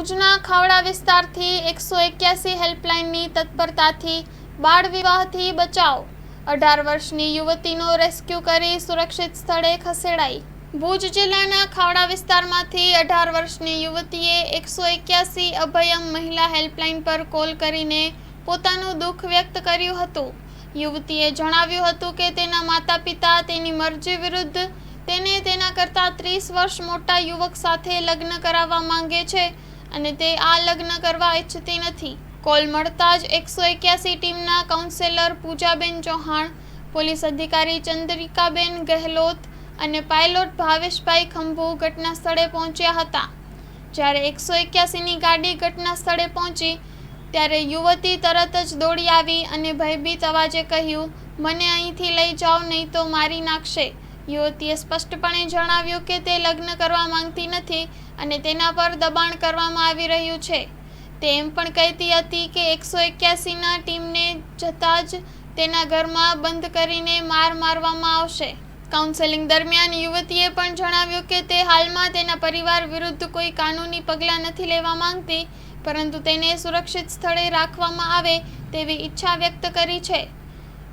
ભુજના ખાવડા વિસ્તારથી 181 હેલ્પલાઇનની તત્પરતાથી બાળ વિવાહથી બચાવ. 18 વર્ષની યુવતીનો રેસ્ક્યુ કરી સુરક્ષિત સ્થળે ખસેડાઈ. ભુજ જિલ્લાના ખાવડા વિસ્તારમાંથી 18 વર્ષની યુવતીએ 181 અભયમ મહિલા હેલ્પલાઇન પર કોલ કરીને પોતાનું દુઃખ વ્યક્ત કર્યું હતું. યુવતીએ જણાવ્યું હતું કે તેના માતા પિતા તેની મરજી વિરુદ્ધ તેને તેના કરતાં 30 વર્ષ મોટા યુવક સાથે લગ્ન કરાવવા માંગે છે અને તે આ લગ્ન કરવા ઈચ્છતી નથી. કોલ મળતા જ 181 ટીમના કાઉન્સેલર પૂજાબેન ચૌહાણ, પોલીસ અધિકારી ચંદ્રિકાબેન ગહેલોત અને પાયલોટ ભાવેશભાઈ ખંભુ ઘટના સ્થળે પહોંચ્યા હતા. જ્યારે 181ની ગાડી ઘટના સ્થળે પહોંચી ત્યારે યુવતી તરત જ દોડી આવી અને ભયભીત અવાજે કહ્યું, "મને અહીંથી લઈ જાઓ, નહીં તો મારી નાખશે." યુવતીએ સ્પષ્ટપણે જણાવ્યું કે તે લગ્ન કરવા માંગતી નથી અને તેના પર દબાણ કરવામાં આવી રહ્યું છે. તે એમ પણ કહેતી હતી કે 181ના ટીમને જતાં જ તેના ઘરમાં બંધ કરીને મારવામાં આવશે. કાઉન્સેલિંગ દરમિયાન યુવતીએ પણ જણાવ્યું કે તે હાલમાં તેના પરિવાર વિરુદ્ધ કોઈ કાનૂની પગલાં નથી લેવા માંગતી, પરંતુ તેને સુરક્ષિત સ્થળે રાખવામાં આવે તેવી ઈચ્છા વ્યક્ત કરી છે.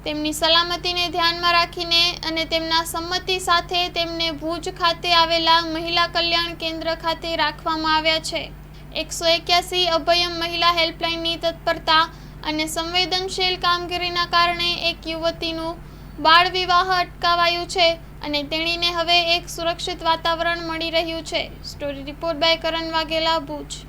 તેમની સલામતીને ધ્યાનમાં રાખીને અને તેમના સંમતિ સાથે તેમને ભુજ ખાતે આવેલા મહિલા કલ્યાણ કેન્દ્ર ખાતે રાખવામાં આવ્યા છે. 181 અભયમ મહિલા હેલ્પલાઇનની તત્પરતા અને સંવેદનશીલ કામગીરીના કારણે એક યુવતીનું બાળ વિવાહ અટકાવાયું છે અને તેણીને હવે એક સુરક્ષિત વાતાવરણ મળી રહ્યું છે. Story report by Karan Vaghela, Bhuj.